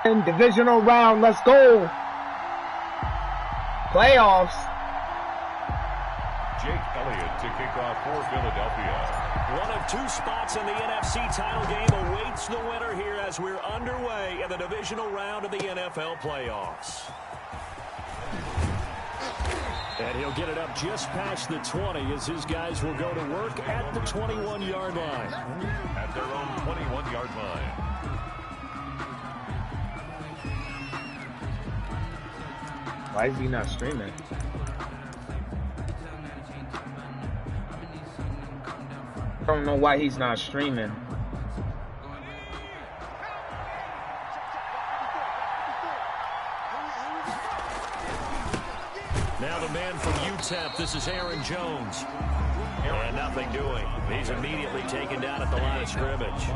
In divisional round, let's go. Playoffs. Jake Elliott to kick off for Philadelphia. One of two spots in the NFC title game awaits the winner here as we're underway in the divisional round of the NFL playoffs. And he'll get it up just past the 20 as his guys will go to work at the 21-yard line. At their own 21-yard line. Why is he not streaming? I don't know why he's not streaming. Now the man from UTEP, this is Aaron Jones. And nothing doing. He's immediately taken down at the line of scrimmage.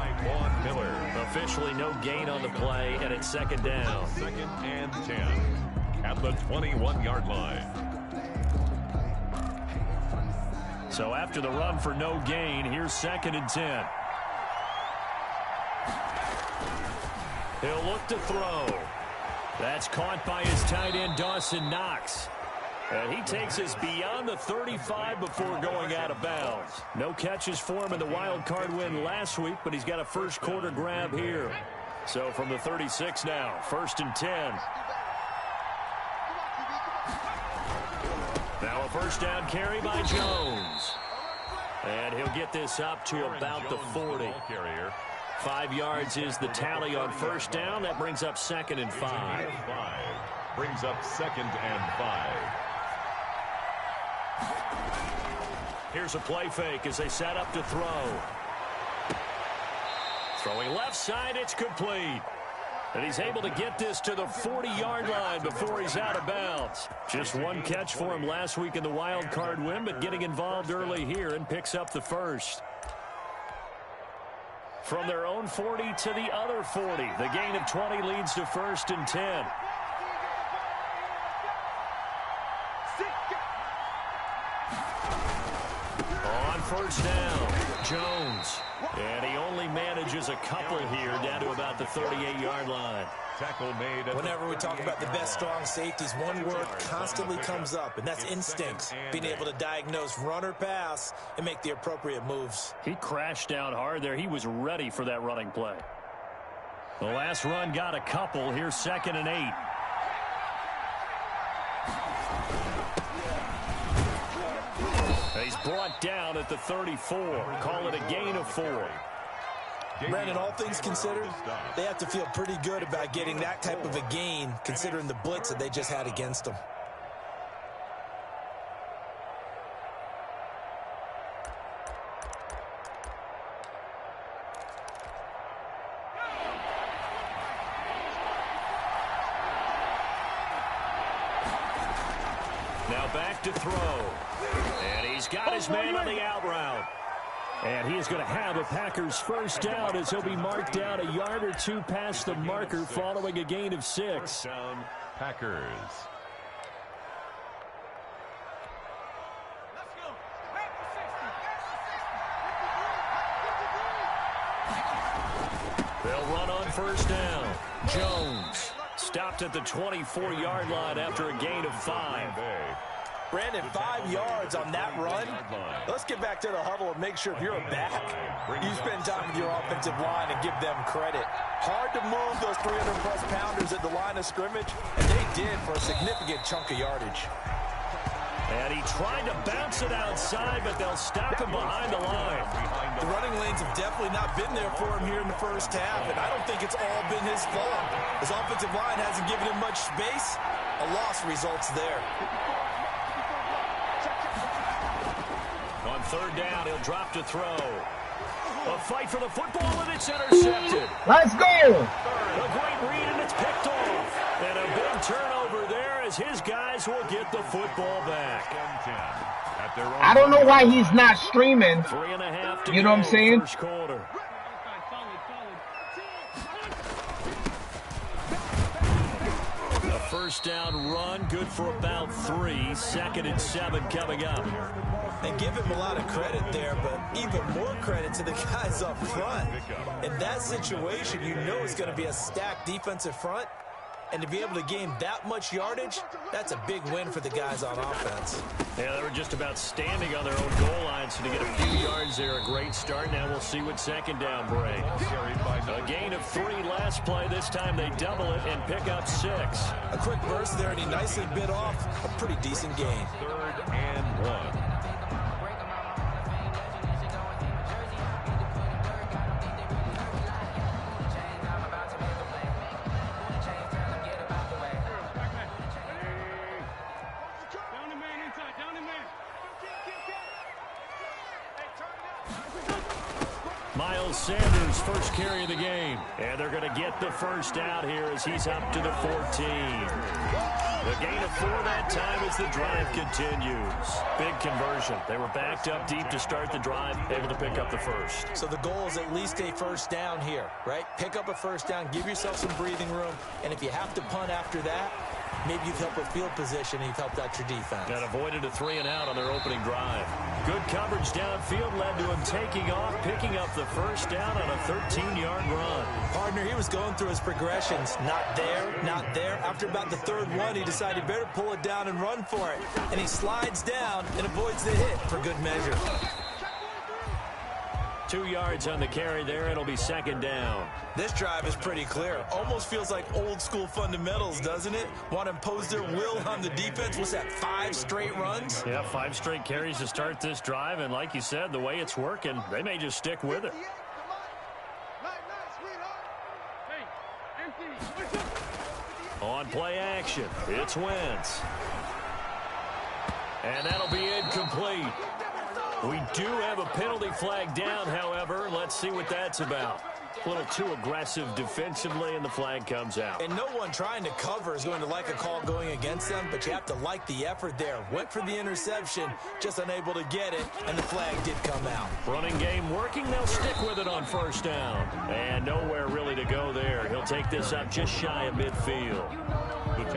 Officially no gain on the play, and it's second down. 2nd and 10 at the 21-yard line. So after the run for no gain, here's 2nd and 10. He'll look to throw. That's caught by his tight end, Dawson Knox. And he takes us beyond the 35 before going out of bounds. No catches for him in the wild card win last week, but he's got a first quarter grab here. So from the 36 now, 1st and 10. Now a first down carry by Jones. And he'll get this up to about the 40. 5 yards is the tally on first down. That brings up 2nd and 5. Brings up 2nd and 5. Here's a play fake as they set up to throw. Throwing left side, it's complete. And he's able to get this to the 40-yard line before he's out of bounds. Just one catch for him last week in the wild card win, but getting involved early here and picks up the first. From their own 40 to the other 40. The gain of 20 leads to 1st and 10. On first down, Jones. And he only manages a couple here down to about the 38-yard line. Tackle made. Whenever we talk about the best strong safeties, one word constantly comes up, and that's instincts. Being able to diagnose run or pass and make the appropriate moves. He crashed down hard there. He was ready for that running play. The last run got a couple. Here's 2nd and 8. He's brought down at the 34. Call it a gain of 4. Brandon, all things considered, they have to feel pretty good about getting that type of a gain, considering the blitz that they just had against them. Now back to throw. And he's got his man on the out route. And he is going to have a Packers first down as he'll be marked down a yard or two past the marker following a gain of 6. First down, Packers. They'll run on first down. Jones stopped at the 24-yard line after a gain of 5. Brandon, 5 yards on that run. Let's get back to the huddle and make sure if you're a back, you spend time with your offensive line and give them credit. Hard to move those 300-plus pounders at the line of scrimmage, and they did for a significant chunk of yardage. And he tried to bounce it outside, but they'll stop him behind the line. The running lanes have definitely not been there for him here in the first half, and I don't think it's all been his fault. His offensive line hasn't given him much space. A loss results there. On third down, he'll drop to throw. A fight for the football, and it's intercepted. Let's go! A great read, and it's picked off. And a big turnover there as his guys will get the football back. I don't know why he's not streaming. 3.5 to you know what I'm saying? First quarter. A first down run, good for about 3. 2nd and 7 coming up. And give him a lot of credit there, but even more credit to the guys up front. In that situation, you know it's going to be a stacked defensive front. And to be able to gain that much yardage, that's a big win for the guys on offense. Yeah, they were just about standing on their own goal line, so to get a few yards there, a great start. Now we'll see what second down brings. A gain of 3 last play. This time they double it and pick up 6. A quick burst there, and he nicely bit off a pretty decent gain. 3rd and 1. Sanders' first carry of the game. And they're going to get the first out here as he's up to the 14. The gain of 4 that time as the drive continues. Big conversion. They were backed up deep to start the drive, able to pick up the first. So the goal is at least a first down here, right? Pick up a first down, give yourself some breathing room, and if you have to punt after that, maybe you've helped with field position and you've helped out your defense. And avoided a 3-and-out on their opening drive. Good coverage downfield led to him taking off, picking up the first down on a 13-yard run. Partner, he was going through his progressions. Not there, not there. After about the 3rd one, he decided he better pull it down and run for it. And he slides down and avoids the hit for good measure. 2 yards on the carry there. It'll be second down. This drive is pretty clear. Almost feels like old school fundamentals, doesn't it? Want to impose their will on the defense. What's that, 5 straight runs? Yeah, 5 straight carries to start this drive. And like you said, the way it's working, they may just stick with it. On play action, it's Wentz. And that'll be incomplete. We do have a penalty flag down, however. Let's see what that's about. A little too aggressive defensively, and the flag comes out. And no one trying to cover is going to like a call going against them, but you have to like the effort there. Went for the interception, just unable to get it, and the flag did come out. Running game working. They'll stick with it on first down. And nowhere really to go there. He'll take this up just shy of midfield.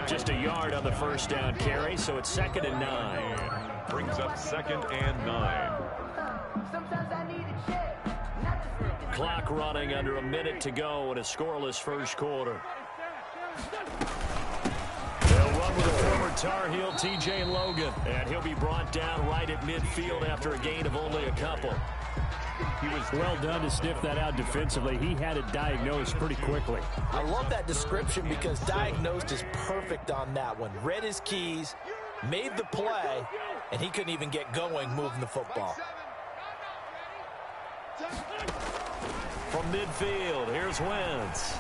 Just a yard on the first down carry, so it's 2nd and 9. Brings up 2nd and 9. Clock running under a minute to go in a scoreless first quarter. They'll run with a former Tar Heel, T.J. Logan, and he'll be brought down right at midfield after a gain of only a couple. He was well done to sniff that out defensively. He had it diagnosed pretty quickly. I love that description because diagnosed is perfect on that one. Read his keys, made the play, and he couldn't even get going moving the football. From midfield, here's Wentz.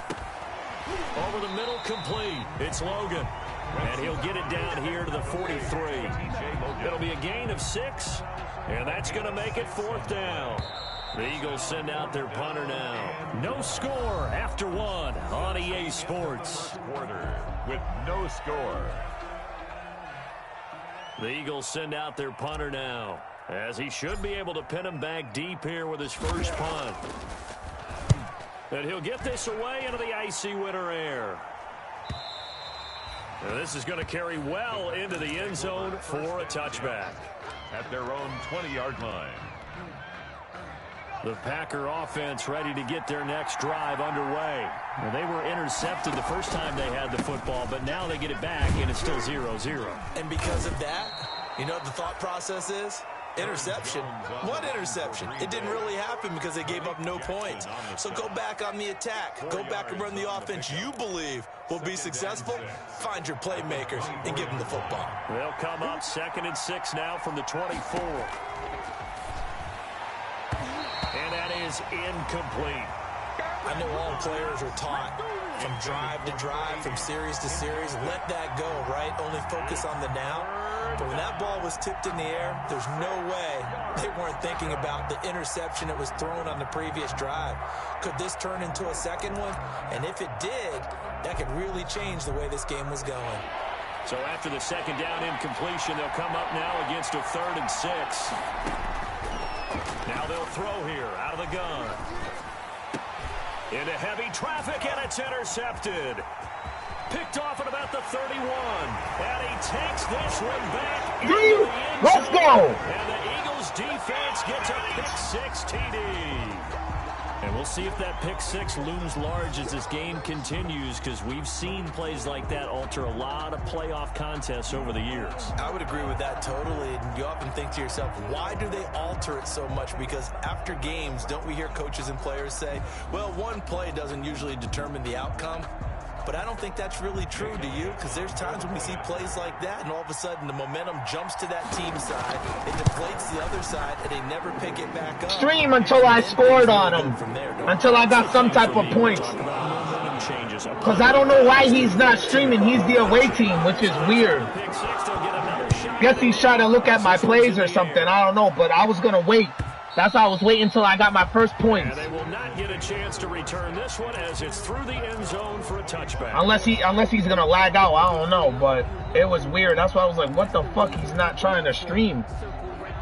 Over the middle, complete. It's Logan. And he'll get it down here to the 43. It'll be a gain of 6, and that's going to make it 4th down. The Eagles send out their punter now. No score after 1 on EA Sports. Quarter with no score. The Eagles send out their punter now, as he should be able to pin him back deep here with his first punt. And he'll get this away into the icy winter air. And this is going to carry well into the end zone for a touchback. At their own 20-yard line. The Packer offense ready to get their next drive underway. Well, they were intercepted the first time they had the football, but now they get it back, and it's still 0-0. And because of that, you know what the thought process is? Interception. What interception? It didn't really happen because they gave up no points. So go back on the attack. Go back and run the offense you believe will be successful. Find your playmakers and give them the football. They'll come up 2nd and 6 now from the 24. And that is incomplete. I know all players are taught from drive to drive, from series to series. Let that go, right? Only focus on the now. But when that ball was tipped in the air, there's no way they weren't thinking about the interception that was thrown on the previous drive. Could this turn into a second one? And if it did, that could really change the way this game was going. So after the second down incompletion, they'll come up now against a 3rd and 6. Now they'll throw here out of the gun. Into heavy traffic, and it's intercepted. Picked off at about the 31. And he takes this one back. Let's go. And the Eagles defense gets a pick-6 TD. And we'll see if that pick-6 looms large as this game continues, because we've seen plays like that alter a lot of playoff contests over the years. I would agree with that totally. And you often think to yourself, why do they alter it so much? Because after games, don't we hear coaches and players say, well, one play doesn't usually determine the outcome? But I don't think that's really true, do you? Because there's times when we see plays like that, and all of a sudden the momentum jumps to that team side, it deflates the other side, and they never pick it back up. Stream until I scored on him. Until I got some type of points. Because I don't know why he's not streaming. He's the away team, which is weird. Guess he's trying to look at my plays or something. I don't know, but I was going to wait. That's why I was waiting until I got my first points. And they will not get a chance to return this one as it's through the end zone for a touchback. Unless he's going to lag out. I don't know, but it was weird. That's why I was like, what the fuck? He's not trying to stream.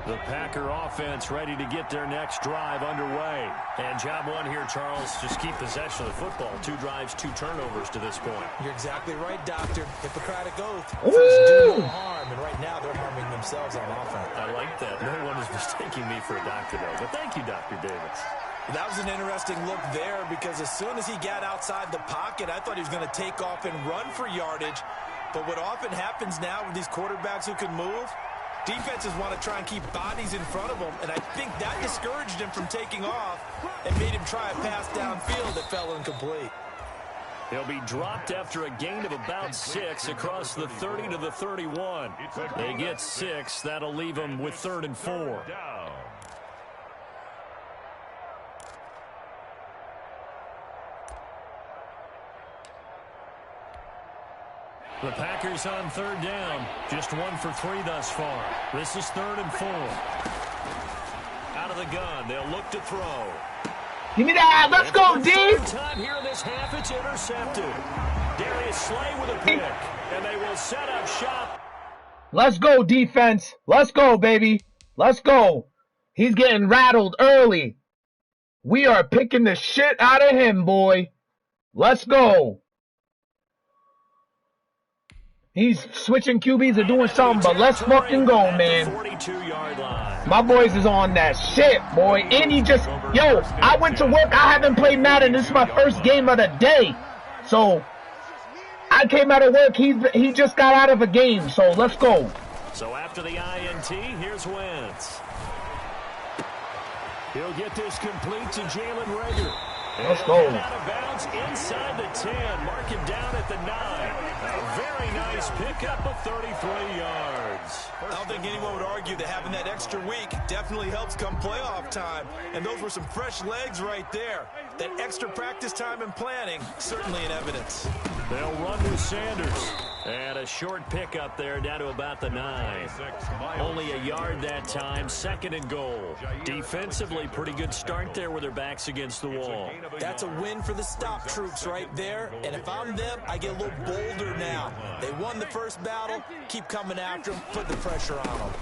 The Packer offense ready to get their next drive underway. And job one here, Charles, just keep possession of the football. 2 drives, 2 turnovers to this point. You're exactly right, Doctor. Hippocratic oath. Ooh. Do no harm, and right now they're harming themselves on offense. I like that. No one is mistaking me for a doctor, though. But thank you, Dr. Davis. That was an interesting look there, because as soon as he got outside the pocket, I thought he was going to take off and run for yardage. But what often happens now with these quarterbacks who can move, defenses want to try and keep bodies in front of them, and I think that discouraged him from taking off and made him try a pass downfield that fell incomplete. He'll be dropped after a gain of about 6 across the 30 to the 31. They get 6. That'll leave them with 3rd and 4. The Packers on 3rd down. Just 1 for 3 thus far. This is 3rd and 4. Out of the gun. They'll look to throw. Give me that. Let's go, D. Time here in this half, it's intercepted. Darius Slay with a pick. And they will set up shop. Let's go, defense. Let's go, baby. Let's go. He's getting rattled early. We are picking the shit out of him, boy. Let's go. He's switching QBs or doing something, but let's fucking go, man. My boys is on that shit, boy. And he just, yo, I went to work. I haven't played Madden. This is my first game of the day. So, I came out of work. He just got out of a game. So, let's go. So, after the INT, here's Wentz. He'll get this complete to Jalen Reagor. Let's go. Out of bounds inside the 10. Mark him down at the 9. A very nice pickup of 33 yards. I don't think anyone would argue that having that extra week definitely helps come playoff time. And those were some fresh legs right there. That extra practice time and planning, certainly in evidence. They'll run with Sanders. And a short pickup there down to about the 9. Only a yard that time. 2nd and goal. Defensively, pretty good start there with their backs against the wall. That's a win for the stop troops right there. And if I'm them, I get a little bolder now. They won the first battle. Keep coming after them. Put the pressure on them.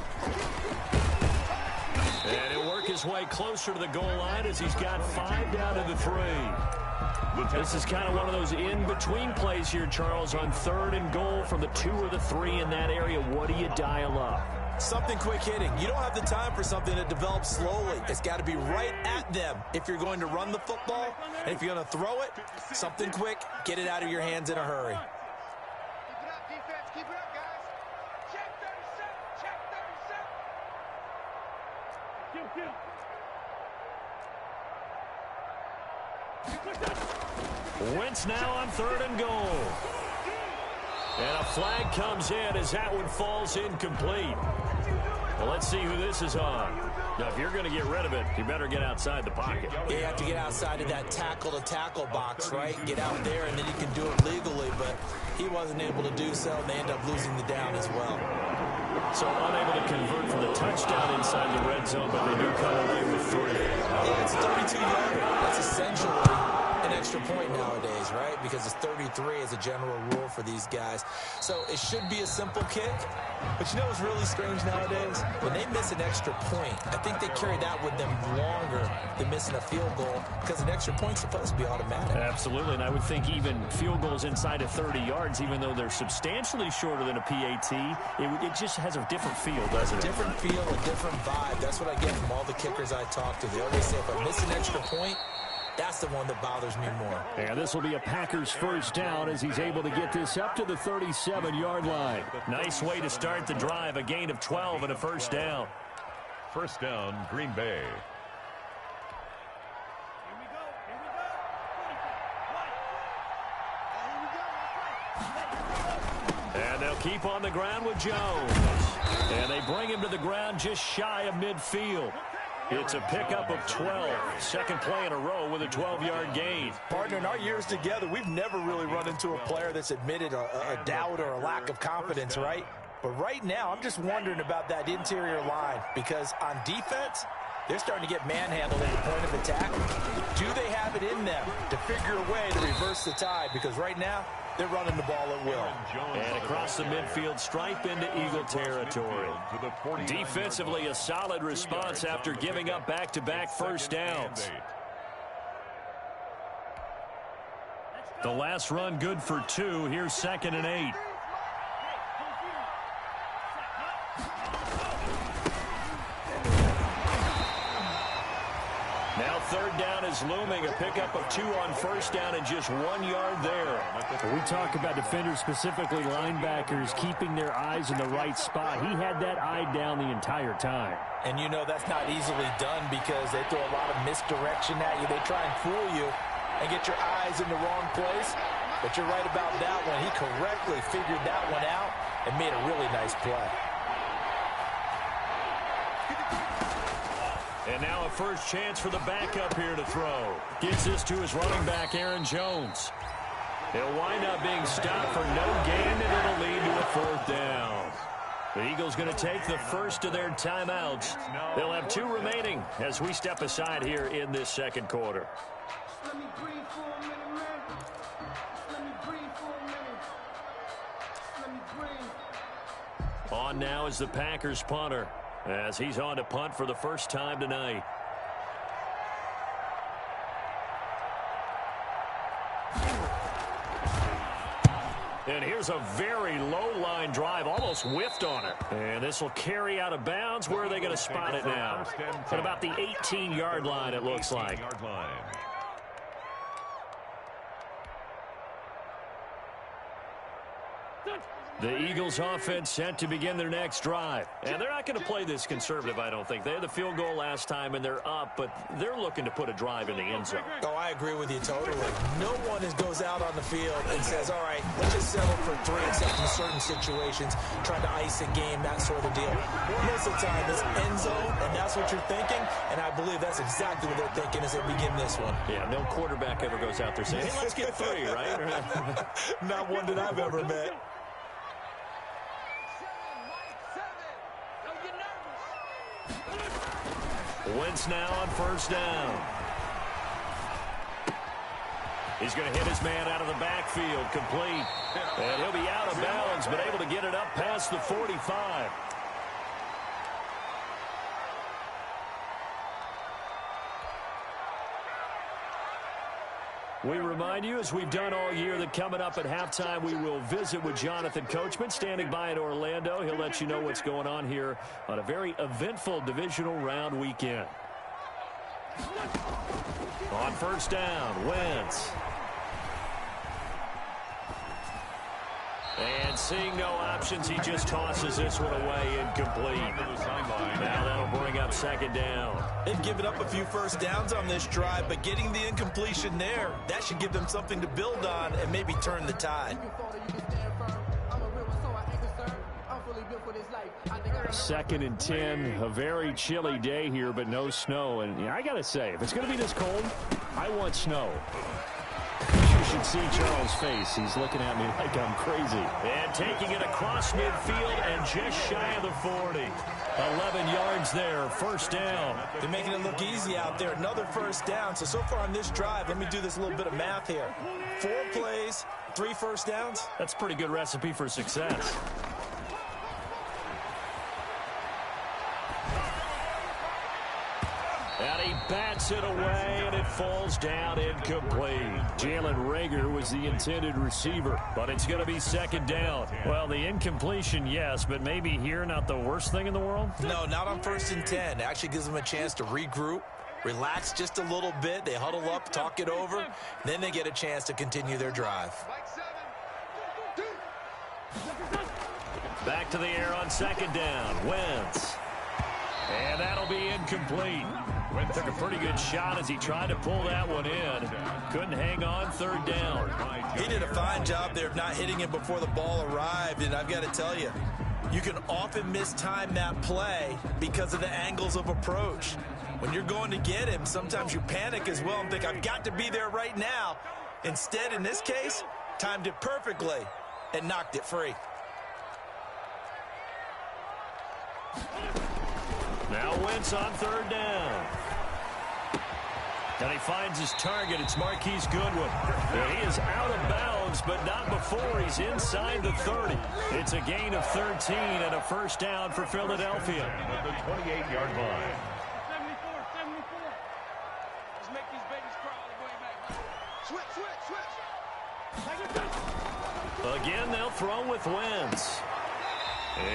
And he'll work his way closer to the goal line as he's got 5 down to the 3. This is kind of one of those in-between plays here, Charles, on 3rd and goal from the 2 or the 3 in that area. What do you dial up? Something quick hitting. You don't have the time for something that develops slowly. It's got to be right at them if you're going to run the football. And if you're going to throw it, something quick, get it out of your hands in a hurry. Keep it up, defense. Keep it up, guys. Check 37. Check 37. Wentz now on 3rd and goal. And a flag comes in as that one falls incomplete. Well, let's see who this is on. Now, if you're going to get rid of it, you better get outside the pocket. Yeah, you have to get outside of that tackle-to-tackle box, right? Get out there, and then you can do it legally. But he wasn't able to do so, and they end up losing the down as well. So unable to convert for the touchdown inside the red zone, but they do come away with 3. Yeah, it's 32 yards. That's essentially an extra point nowadays, right? because it's 33 as a general rule for these guys. So it should be a simple kick. But you know what's really strange nowadays? When they miss an extra point, I think they carry that with them longer than missing a field goal because an extra point's supposed to be automatic. Absolutely, and I would think even field goals inside of 30 yards, even though they're substantially shorter than a PAT, it just has a different feel, doesn't it? A different feel, a different vibe. That's what I get from all the kickers I talk to. They always say if I miss an extra point, that's the one that bothers me more. And this will be a Packers first down as he's able to get this up to the 37-yard line. Nice way to start the drive, a gain of 12 and a first down. First down, Green Bay. And they'll keep on the ground with Jones. And they bring him to the ground just shy of midfield. It's a pickup of 12. Second play in a row with a 12-yard gain. Partner, in our years together, we've never really run into a player that's admitted a doubt or a lack of confidence, right? But right now, I'm just wondering about that interior line because on defense, they're starting to get manhandled at the point of attack. Do they have it in them to figure a way to reverse the tide? Because right now, they're running the ball at will. And across the midfield stripe into Eagle territory. Defensively, a solid response after giving up back-to-back first downs. The last run good for 2. Here's 2nd and 8. Now 3rd down is looming. A pickup of 2 on first down and just 1 yard there. We talk about defenders, specifically linebackers, keeping their eyes in the right spot. He had that eye down the entire time. And you know that's not easily done because they throw a lot of misdirection at you. They try and fool you and get your eyes in the wrong place. But you're right about that one. He correctly figured that one out and made a really nice play. And now a first chance for the backup here to throw. Gets this to his running back, Aaron Jones. He'll wind up being stopped for no gain, and it'll lead to a 4th down. The Eagles going to take the first of their timeouts. They'll have 2 remaining as we step aside here in this second quarter. Let me breathe for a minute, man. Let me breathe for a minute. Let me breathe. On now is the Packers punter, as he's on to punt for the first time tonight. And here's a very low-line drive, almost whiffed on it. And this will carry out of bounds. Where are they going to spot it now? At about the 18-yard line, it looks like. The Eagles offense set to begin their next drive. And they're not going to play this conservative, I don't think. They had the field goal last time, and they're up, but they're looking to put a drive in the end zone. Oh, I agree with you totally. No one goes out on the field and says, all right, let's just settle for 3, except in certain situations, trying to ice a game, that sort of deal. Most of the time, it's end zone, and that's what you're thinking, and I believe that's exactly what they're thinking as they begin this one. Yeah, no quarterback ever goes out there saying, hey, let's get 3, right? Not one that I've ever met. Wentz now on first down. He's going to hit his man out of the backfield, complete. And he'll be out of bounds, but able to get it up past the 45. We remind you, as we've done all year, that coming up at halftime, we will visit with Jonathan Coachman, standing by in Orlando. He'll let you know what's going on here on a very eventful divisional round weekend. On first down, Wentz. And seeing no options, he just tosses this one away, incomplete. Now that'll bring up second down. They've given up a few first downs on this drive, but getting the incompletion there, that should give them something to build on and maybe turn the tide. 2nd and 10, a very chilly day here, but no snow. And I got to say, if it's going to be this cold, I want snow. should see Charles' face. He's looking at me like I'm crazy. And taking it across midfield and just shy of the 40. 11 yards there, first down. They're making it look easy out there. Another first down. So far on this drive, let me do this little bit of math here. 4 plays, 3 first downs. That's a pretty good recipe for success. And he bats it away, and it falls down incomplete. Jalen Reagor was the intended receiver, but it's going to be second down. Well, the incompletion, yes, but maybe here not the worst thing in the world? No, not on 1st and 10. It actually gives them a chance to regroup, relax just a little bit. They huddle up, talk it over, then they get a chance to continue their drive. Back to the air on second down. Wentz. And that'll be incomplete. Wentz took a pretty good shot as he tried to pull that one in. Couldn't hang on, third down. He did a fine job there of not hitting it before the ball arrived, and I've got to tell you, you can often mistime that play because of the angles of approach. When you're going to get him, sometimes you panic as well and think, I've got to be there right now. Instead, in this case, timed it perfectly and knocked it free. Now Wentz on third down. And he finds his target. It's Marquise Goodwin. And he is out of bounds, but not before he's inside the 30. It's a gain of 13 and a first down for Philadelphia. At the 28-yard line. 74. Let's make these babies crawl all the way back. Switch. Again, they'll throw with Wentz.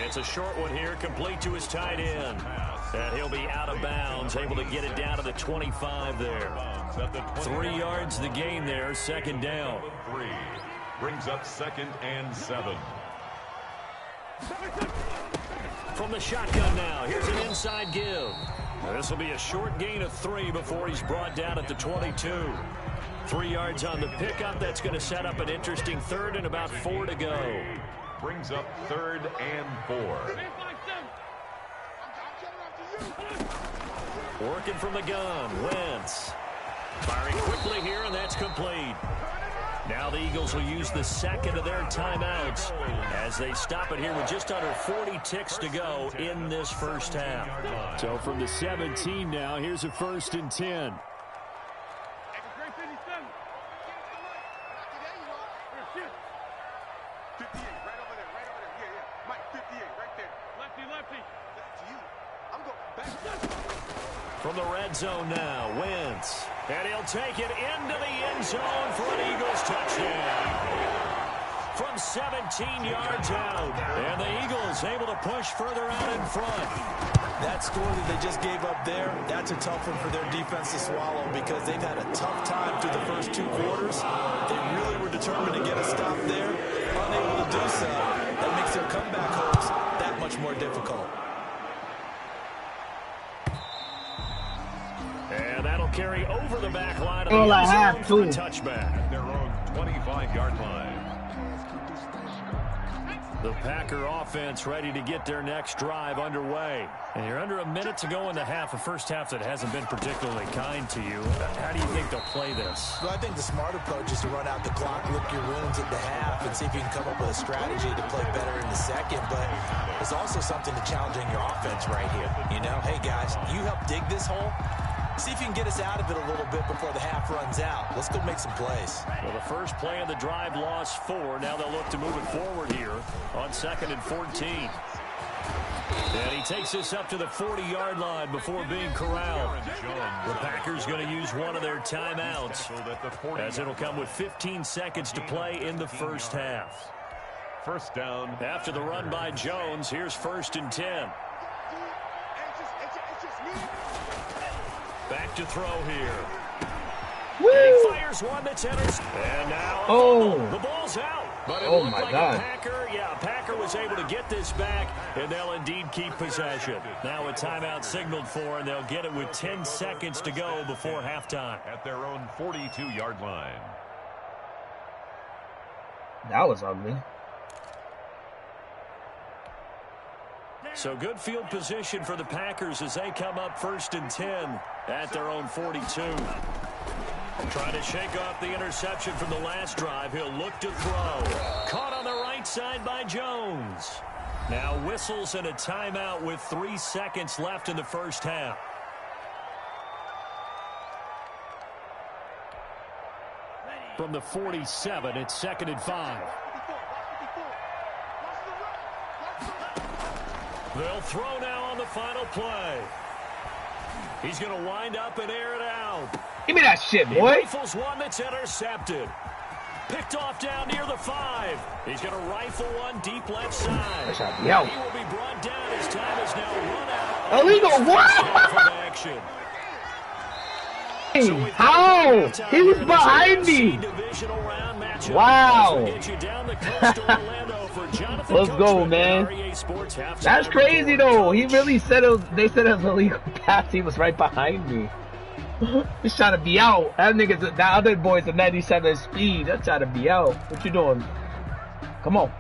It's a short one here, complete to his tight end. And he'll be out of bounds, able to get it down to the 25 there. 3 yards the gain there, second down. 3 brings up 2nd and 7. From the shotgun now, here's an inside give. This will be a short gain of 3 before he's brought down at the 22. 3 yards on the pickup. That's going to set up an interesting third and about 4 to go. Brings up 3rd and 4. Working from the gun, Wentz. Firing quickly here, and that's complete. Now the Eagles will use the second of their timeouts as they stop it here with just under 40 ticks to go in this first half. So from the 17 now, here's a 1st and 10. From the red zone now, Wentz. And he'll take it into the end zone for an Eagles touchdown. From 17 yards out. And the Eagles able to push further out in front. That score that they just gave up there, that's a tough one for their defense to swallow because they've had a tough time through the first 2 quarters. They really were determined to get a stop there. Unable to do so. That makes their comeback hopes that much more difficult. And that'll carry over the back line of All the I end have zone for a to. touchback. At their own 25-yard line. The Packer offense ready to get their next drive underway. And you're under a minute to go in the half, a first half that hasn't been particularly kind to you. How do you think they'll play this? Well, I think the smart approach is to run out the clock, lick your wounds at the half, and see if you can come up with a strategy to play better in the second. But there's also something to challenging your offense right here. You know, hey, guys, you help dig this hole. See if you can get us out of it a little bit before the half runs out. Let's go make some plays. Well, the first play of the drive lost 4. Now they'll look to move it forward here on 2nd and 14. And he takes this up to the 40-yard line before being corralled. The Packers going to use one of their timeouts as it'll come with 15 seconds to play in the first half. First down. After the run by Jones, here's 1st and 10. Back to throw here. Woo! And he fires one that's enters. And now the ball's out. But it looked like a Packer was able to get this back, and they'll indeed keep possession. Now a timeout signaled for, and they'll get it with 10 seconds to go before halftime. At their own 42-yard line. That was ugly. So good field position for the Packers as they come up 1st and 10 at their own 42. Trying to shake off the interception from the last drive. He'll look to throw. Caught on the right side by Jones. Now whistles and a timeout with 3 seconds left in the first half. From the 47, it's 2nd and 5. They'll throw now on the final play. He's going to wind up and air it out. Give me that shit, boy. He rifles one that's intercepted. Picked off down near the 5. He's going to rifle one deep left side. Yo. He will be brought down. His time is now run out. Illegal, what? Action. How? He was behind me. Wow. Let's go, man. That's crazy, though. He really said it was, they said it was illegal pass. He was right behind me. He's trying to be out. That nigga's, that other boy's a 97 speed. That's trying to be out. What you doing? Come on.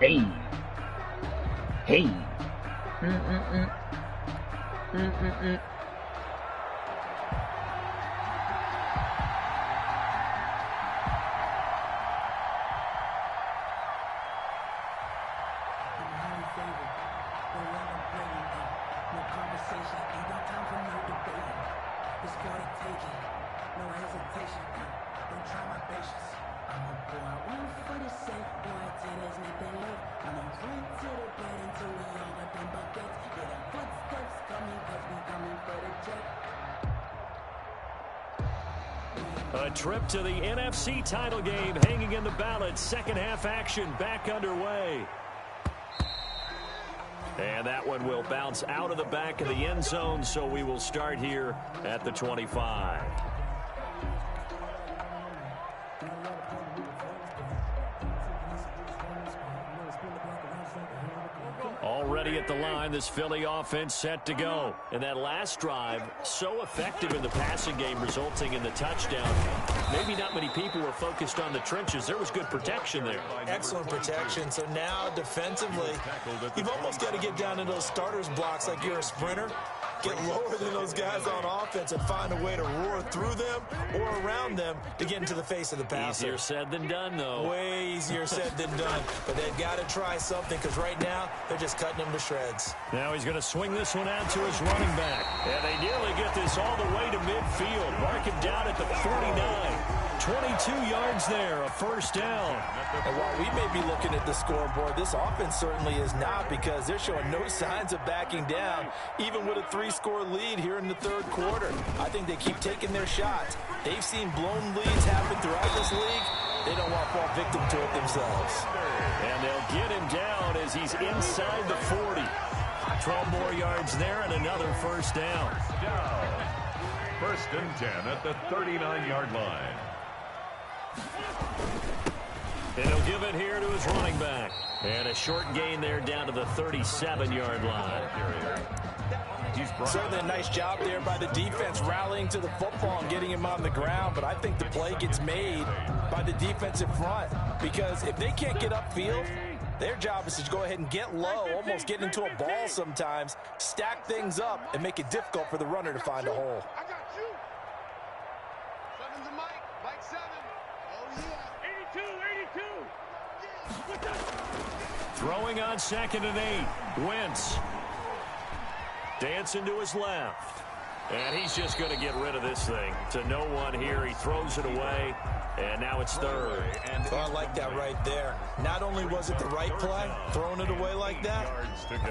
Hey. Hey. A trip to the NFC title game hanging in the balance. Second half action back underway. And that one will bounce out of the back of the end zone, so we will start here at the 25. Already at the line, this Philly offense set to go. And that last drive, so effective in the passing game, resulting in the touchdown. Maybe not many people were focused on the trenches. There was good protection there. Excellent protection. So now, defensively, you've almost got to get down to those starters blocks like you're a sprinter. Get lower than those guys on offense and find a way to roar through them or around them to get into the face of the passer. Easier said than done, though. Way easier said than done. But they've got to try something because right now they're just cutting them to shreds. Now he's going to swing this one out to his running back. And they nearly get this all the way to midfield. Mark him down at the 49. 22 yards there, a first down. And while we may be looking at the scoreboard, this offense certainly is not, because they're showing no signs of backing down, even with a 3-score lead here in the third quarter. I think they keep taking their shots. They've seen blown leads happen throughout this league. They don't want to fall victim to it themselves. And they'll get him down as he's inside the 40. 12 more yards there and another first down. First and 10 at the 39-yard line. And he'll give it here to his running back. And a short gain there down to the 37-yard line. Certainly a nice job there by the defense rallying to the football and getting him on the ground. But I think the play gets made by the defensive front, because if they can't get upfield, their job is to go ahead and get low, almost get into a ball sometimes, stack things up, and make it difficult for the runner to find a hole. I got you. 7's a Mike. Mike 7. Oh, yeah. 82. Throwing on 2nd and 8. Wentz. Dancing to his left. And he's just going to get rid of this thing. To no one here. He throws it away. And now it's third. Oh, I like that right there. Not only was it the right play, throwing it away like that,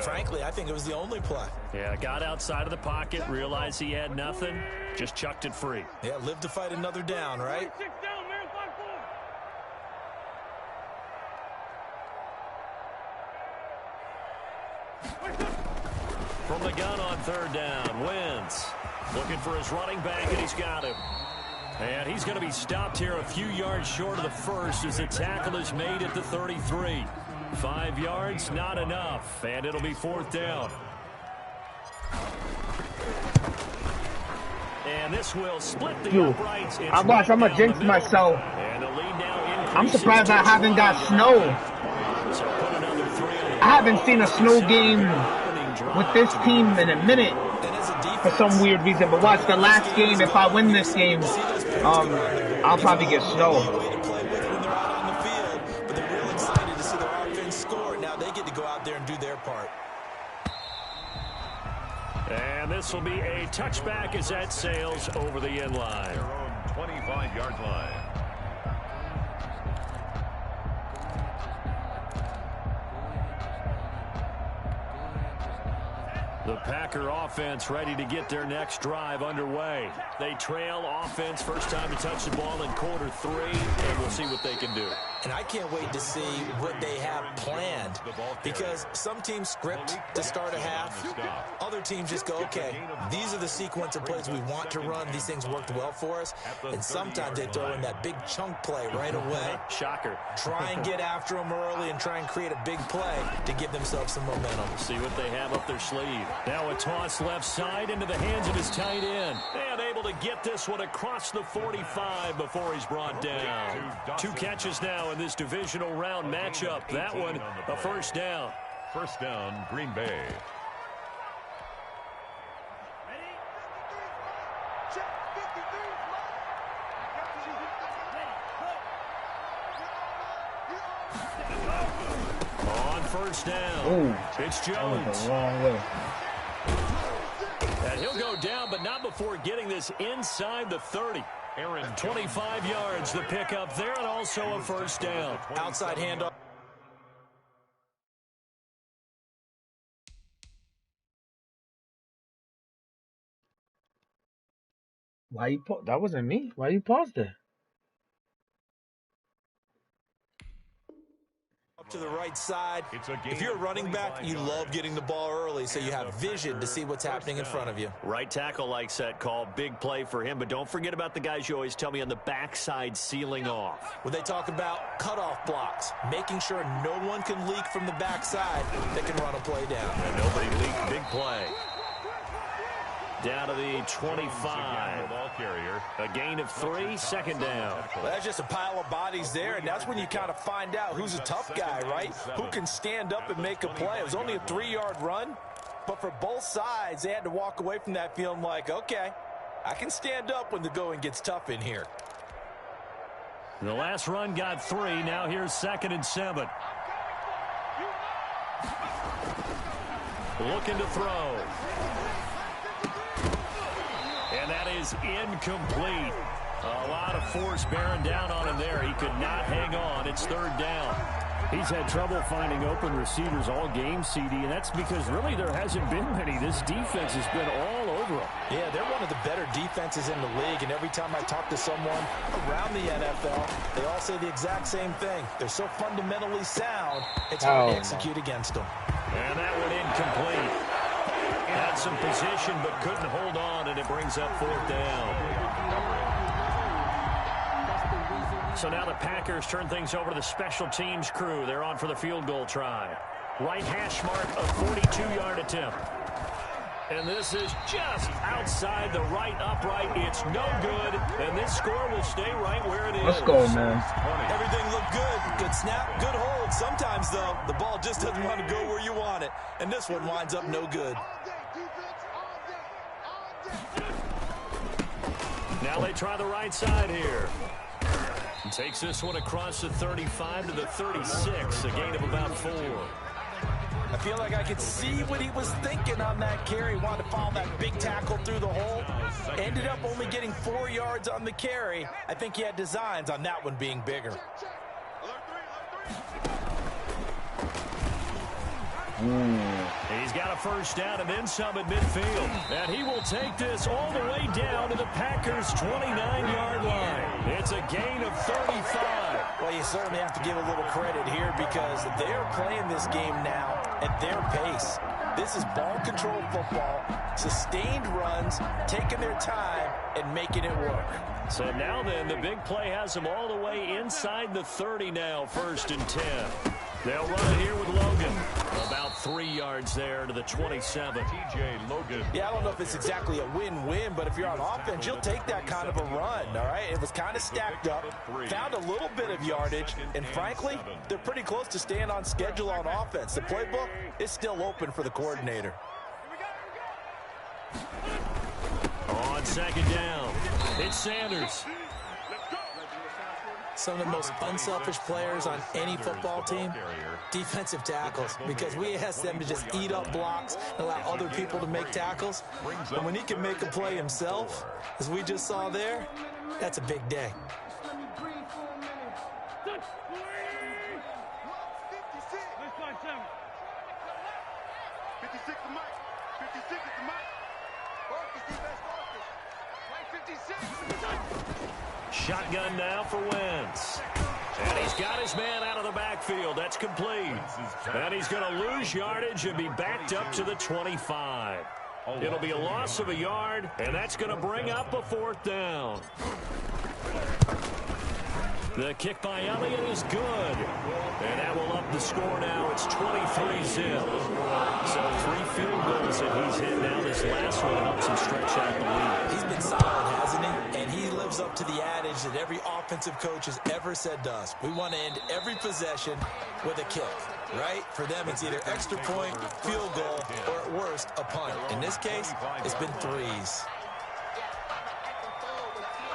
frankly, I think it was the only play. Yeah, got outside of the pocket, realized he had nothing, just chucked it free. Yeah, live to fight another down, right? From the gun on third down, Wentz looking for his running back, and he's got him. And he's going to be stopped here a few yards short of the first as the tackle is made at the 33. 5 yards, not enough, and it'll be fourth down. And this will split the uprights. I'm going to jinx myself. And the lead now I'm surprised I haven't got snow. So put another 3 on the I haven't seen a snow game with this team in a minute. for some weird reason. But watch the last game. If I win this game, I'll probably get snow. But they're real excited to see their offense score. Now they get to go out there and do their part. And this will be a touchback as that sails over the end line. Their own 25-yard line. The Packer offense ready to get their next drive underway. They trail offense, first time to touch the ball in quarter 3, and we'll see what they can do. And I can't wait to see what they have planned, because some teams script to start a half. Other teams just go, okay, these are the sequence of plays we want to run. These things worked well for us. And sometimes they throw in that big chunk play right away. Shocker. Try and get after them early and try and create a big play to give themselves some momentum. See what they have up their sleeve. Now a toss left side into the hands of his tight end. And able to get this one across the 45 before he's brought down. 2 catches now in this divisional round matchup. That one, a first down. First down, Green Bay. On first down, Ooh, it's that went Jones. the wrong way. And he'll go down, but not before getting this inside the 30. 25 yards, the pickup there, and also a first down. Outside handoff. Why you that wasn't me. Why you paused it? To the right side. If you're a running back, you love getting the ball early so you have vision to see what's happening in front of you. Right tackle likes that call. Big play for him, but don't forget about the guys you always tell me on the backside sealing off. When they talk about cutoff blocks, making sure no one can leak from the backside that can run a play down. And nobody leaked. Big play. Down to the 25. A gain of 3, second down. Well, that's just a pile of bodies there, and that's when you kind of find out who's a tough guy, right? Who can stand up and make a play. It was only a 3-yard run, but for both sides, they had to walk away from that feeling like, okay, I can stand up when the going gets tough in here. The last run got 3. Now here's 2nd and 7. Looking to throw. And that is incomplete. A lot of force bearing down on him there. He could not hang on. It's 3rd down. He's had trouble finding open receivers all game, CD, and that's because really there hasn't been many. This defense has been all over him. Yeah, they're one of the better defenses in the league, and every time I talk to someone around the NFL, they all say the exact same thing. They're so fundamentally sound, it's hard to execute against them. And that one incomplete. Had some position but couldn't hold on, and it brings up 4th down. So now the Packers turn things over to the special teams crew. They're on for the field goal try. Right hash mark, a 42-yard attempt. And this is just outside the right upright. It's no good, and this score will stay right where it is. Let's go, man. Everything looked good. Good snap, good hold. Sometimes, though, the ball just doesn't want to go where you want it. And this one winds up no good. Now they try the right side here. Takes this one across the 35 to the 36, a gain of about 4. I feel like I could see what he was thinking on that carry. Wanted to follow that big tackle through the hole. Ended up only getting 4 yards on the carry. I think he had designs on that one being bigger. He's got a first down and then some at midfield. And he will take this all the way down to the Packers' 29-yard line. It's a gain of 35. Well, you certainly have to give a little credit here because they're playing this game now at their pace. This is ball control football, sustained runs, taking their time and making it work. So now then, the big play has them all the way inside the 30 now, 1st and 10. They'll run it here with Logan. About 3 yards there to the 27. TJ Logan. Yeah, I don't know if it's exactly a win-win, but if you're on offense, you'll take that kind of a run, all right? It was kind of stacked up, found a little bit of yardage, and frankly, they're pretty close to staying on schedule on offense. The playbook is still open for the coordinator. second down. It's Sanders. Some of the most unselfish players on any football team, defensive tackles, because we ask them to just eat up blocks and allow other people to make tackles. And when he can make a play himself, as we just saw there, that's a big day. Let me breathe for a minute. 56 to Mike. 56 to Mike. Focus, defense, focus. Mike 56. Shotgun now for Wentz. And he's got his man out of the backfield. That's complete. And he's going to lose yardage and be backed up to the 25. It'll be a loss of a yard, and that's going to bring up a fourth down. The kick by Elliott is good. And that will up the score now. It's 23-zip. So 3 field goals that he's hit now. This last one helps him stretch out the lead. He's been solid, hasn't he? And he lives up to the adage that every offensive coach has ever said to us. We want to end every possession with a kick, right? For them, it's either extra point, field goal, or at worst, a punt. In this case, it's been threes.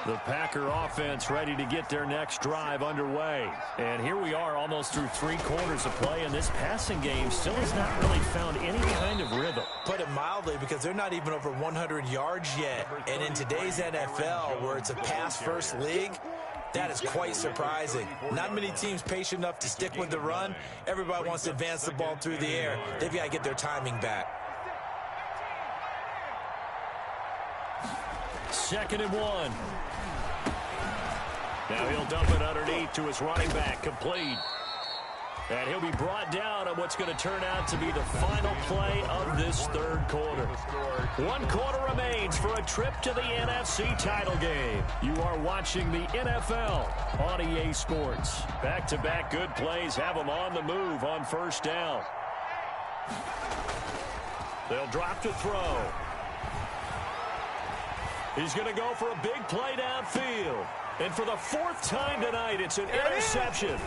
The Packer offense ready to get their next drive underway. And here we are almost through 3 quarters of play, and this passing game still has not really found any kind of rhythm. Put it mildly, because they're not even over 100 yards yet. And in today's NFL, where it's a pass-first league, that is quite surprising. Not many teams patient enough to stick with the run. Everybody wants to advance the ball through the air. They've got to get their timing back. 2nd and 1. Now he'll dump it underneath to his running back, complete. And he'll be brought down on what's going to turn out to be the final play of this 3rd quarter. 1 quarter remains for a trip to the NFC title game. You are watching the NFL on EA Sports. Back-to-back good plays have them on the move on 1st down. They'll drop to throw. He's going to go for a big play downfield. And for the 4th time tonight, it's an interception.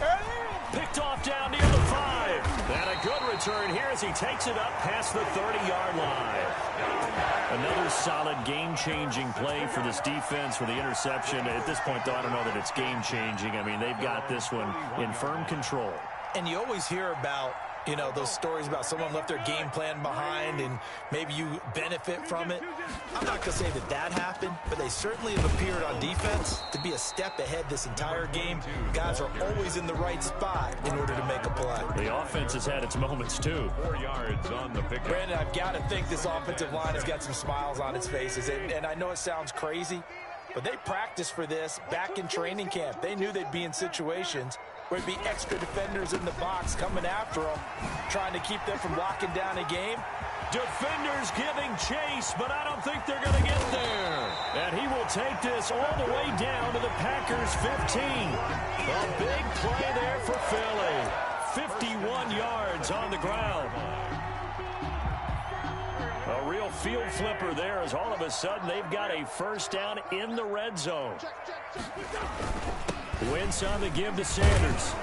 Picked off down near the 5. And a good return here as he takes it up past the 30-yard line. Another solid game-changing play for this defense for the interception. At this point, though, I don't know that it's game-changing. I mean, they've got this one in firm control. And you always hear about, you know, those stories about someone left their game plan behind and maybe you benefit from it. I'm not going to say that that happened, but they certainly have appeared on defense to be a step ahead this entire game. Guys are always in the right spot in order to make a play. The offense has had its moments, too. 4 yards on the pickup. Brandon, I've got to think this offensive line has got some smiles on its faces. And I know it sounds crazy, but they practiced for this back in training camp. They knew they'd be in situations where it'd be extra defenders in the box coming after them, trying to keep them from locking down a game. Defenders giving chase, but I don't think they're going to get there. And he will take this all the way down to the Packers' 15. A big play there for Philly. 51 yards on the ground. A real field flipper there as all of a sudden they've got a 1st down in the red zone. Wentz on the give to Sanders.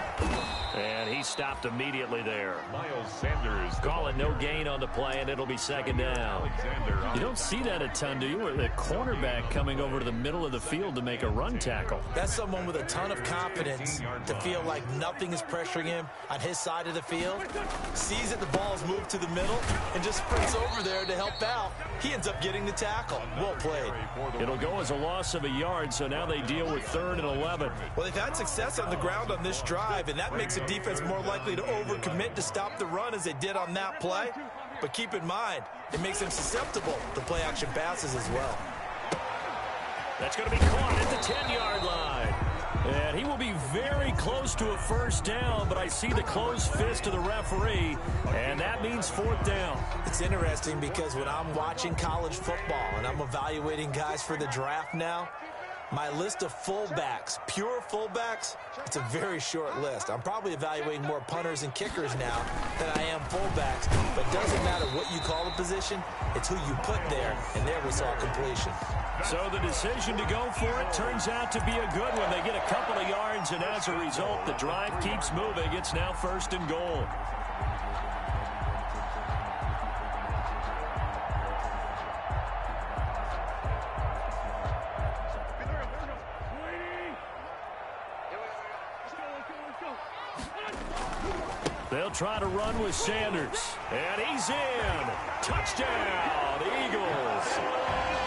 And he stopped immediately there. Miles Sanders. Call it no gain on the play, and it'll be 2nd down. You don't see that a ton, do you? Where the cornerback coming over to the middle of the field to make a run tackle. That's someone with a ton of confidence to feel like nothing is pressuring him on his side of the field. Sees that the ball's moved to the middle and just sprints over there to help out. He ends up getting the tackle. Well played. It'll go as a loss of a yard, so now they deal with 3rd and 11. Well, they've had success on the ground on this drive, and that makes a defense more likely to overcommit to stop the run as they did on that play. But keep in mind, it makes them susceptible to play-action passes as well. That's going to be caught at the 10-yard line. And he will be very close to a 1st down, but I see the closed fist of the referee, and that means 4th down. It's interesting because when I'm watching college football and I'm evaluating guys for the draft now, my list of fullbacks, pure fullbacks, it's a very short list. I'm probably evaluating more punters and kickers now than I am fullbacks, but it doesn't matter what you call the position, it's who you put there, and there we saw completion. So the decision to go for it turns out to be a good one. They get a couple of yards, and as a result, the drive keeps moving. It's now 1st and goal. They'll try to run with Sanders. And he's in. Touchdown, Eagles.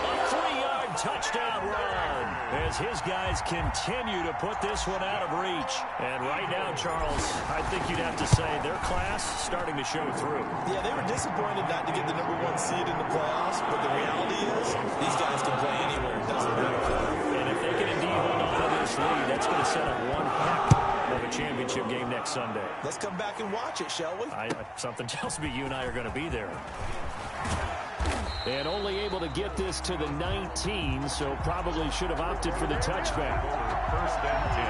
A 3-yard touchdown run as his guys continue to put this one out of reach. And right now, Charles, I think you'd have to say their class starting to show through. Yeah, they were disappointed not to get the #1 seed in the playoffs, but the reality is these guys can play anywhere. It doesn't matter for them. And if they can indeed hold on to this lead, that's going to set up one heck of a championship game next Sunday. Let's come back and watch it, shall we? Something tells me you and I are going to be there. And only able to get this to the 19, so probably should have opted for the touchback. First and 10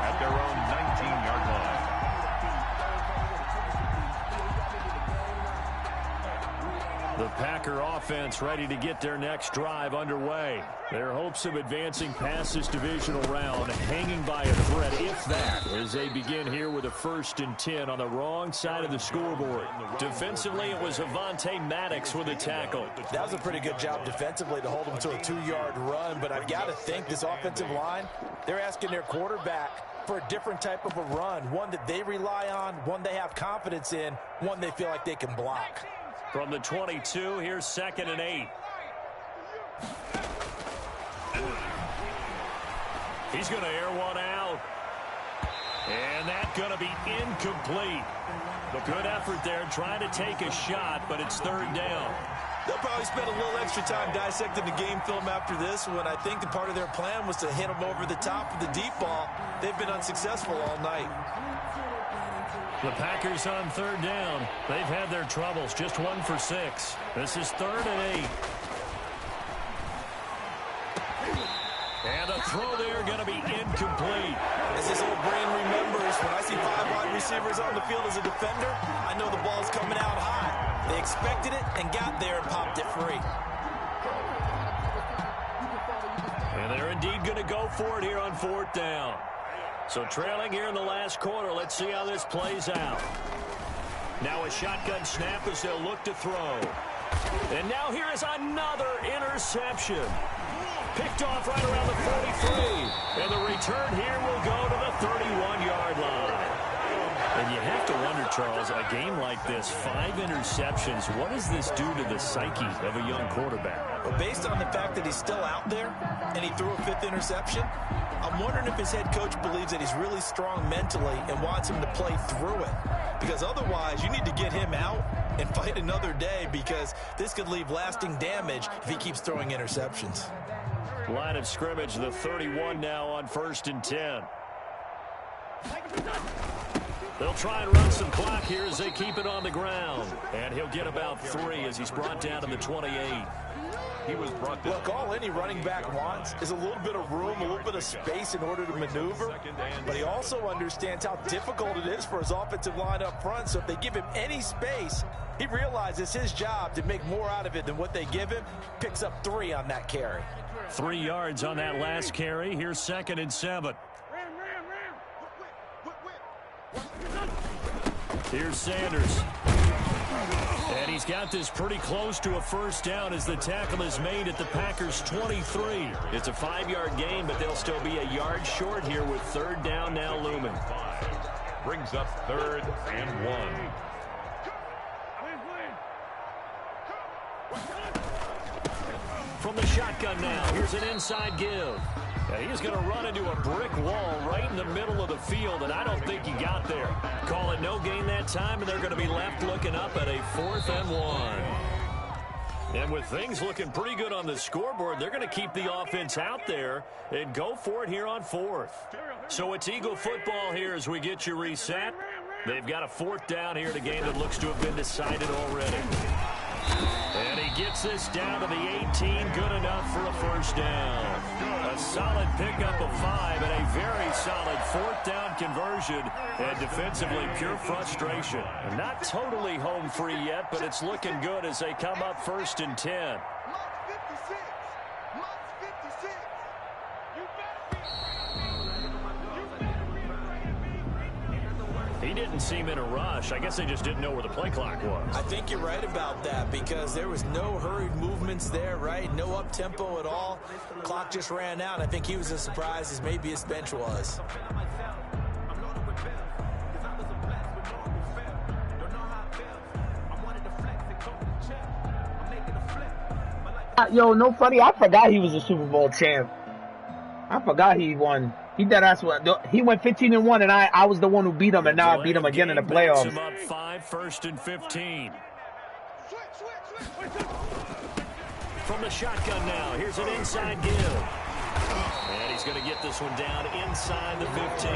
at their own 19-yard line. The Packer offense ready to get their next drive underway. Their hopes of advancing past this divisional round hanging by a thread, if that, as they begin here with a 1st and 10 on the wrong side of the scoreboard. Defensively, it was Avonte Maddox with a tackle. That was a pretty good job defensively to hold them to a 2-yard run, but I've got to think this offensive line, they're asking their quarterback for a different type of a run, one that they rely on, one they have confidence in, one they feel like they can block. From the 22, here's 2nd and 8. He's going to air one out. And that's going to be incomplete. A good effort there trying to take a shot, but it's 3rd down. They'll probably spend a little extra time dissecting the game film after this one. I think the part of their plan was to hit them over the top of the deep ball. They've been unsuccessful all night. The Packers on 3rd down. They've had their troubles, just 1 for 6. This is 3rd and 8. And a throw there going to be incomplete. As this old brain remembers, when I see 5 wide receivers on the field as a defender, I know the ball's coming out high. They expected it and got there and popped it free. And they're indeed going to go for it here on 4th down. So trailing here in the last quarter, let's see how this plays out. Now a shotgun snap as they'll look to throw. And now here is another interception. Picked off right around the 43. And the return here will go to the 31-yard line. And you have to wonder, Charles, a game like this, 5 interceptions, what does this do to the psyche of a young quarterback? Well, based on the fact that he's still out there and he threw a 5th interception, I'm wondering if his head coach believes that he's really strong mentally and wants him to play through it. Because otherwise, you need to get him out and fight another day, because this could leave lasting damage if he keeps throwing interceptions. Line of scrimmage, the 31 now on 1st and 10. They'll try and run some clock here as they keep it on the ground. And he'll get about 3 as he's brought down to the 28. He was brought down. Look, all any running back wants is a little bit of room, a little bit of space in order to maneuver. But he also understands how difficult it is for his offensive line up front. So if they give him any space, he realizes his job to make more out of it than what they give him. Picks up 3 on that carry. 3 yards on that last carry. Here's 2nd and 7. Here's Sanders. And he's got this pretty close to a 1st down as the tackle is made at the Packers' 23. It's a 5-yard gain, but they'll still be a yard short here with 3rd down now looming. Brings up 3rd and 1. From the shotgun now, here's an inside give. And he's going to run into a brick wall right in the middle of the field, and I don't think he got there. Call it no gain that time, and they're going to be left looking up at a 4th and 1. And with things looking pretty good on the scoreboard, they're going to keep the offense out there and go for it here on 4th. So it's Eagle football here as we get you reset. They've got a 4th down here in a game that looks to have been decided already. And he gets this down to the 18, good enough for a 1st down. A solid pickup of 5 and a very solid 4th down conversion. And defensively, pure frustration. And not totally home free yet, but it's looking good as they come up 1st and 10. He didn't seem in a rush. I guess they just didn't know where the play clock was. I think you're right about that, because there was no hurried movements there, right? No up-tempo at all. Clock just ran out. I think he was as surprised as maybe his bench was. Yo, no funny. I forgot he was a Super Bowl champ. I forgot he won. He did that's what he went 15-1, and I was the one who beat him, and now I beat him again in the playoffs. Him up 5, 1st and 15. From the shotgun now, here's an inside give. And he's going to get this one down inside the 15.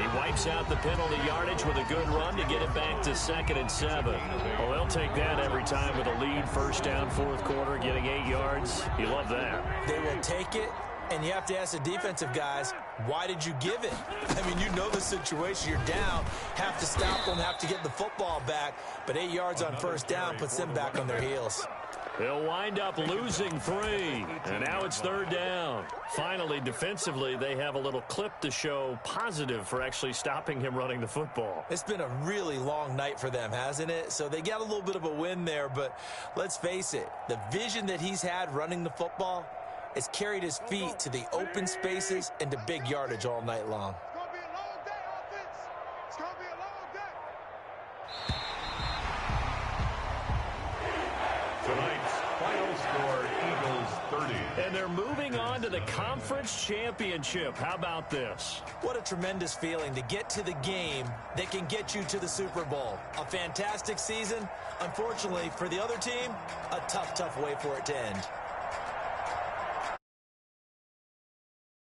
He wipes out the penalty yardage with a good run to get it back to 2nd and 7. Well, they'll take that every time with a lead. 1st down, 4th quarter, getting 8 yards. You love that. They will take it, and you have to ask the defensive guys, why did you give it? I mean, you know the situation. You're down, have to stop them, have to get the football back, but 8 yards on 1st down puts them back on their heels. They'll wind up losing 3, and now it's 3rd down. Finally, defensively, they have a little clip to show positive for actually stopping him running the football. It's been a really long night for them, hasn't it? So they got a little bit of a win there, but let's face it, the vision that he's had running the football has carried his feet to the open spaces and to big yardage all night long. It's going to be a long day, offense. It's going to be a long day. Tonight's final score, Eagles 30. And they're moving on to the conference championship. How about this? What a tremendous feeling to get to the game that can get you to the Super Bowl. A fantastic season. Unfortunately, for the other team, a tough, tough way for it to end.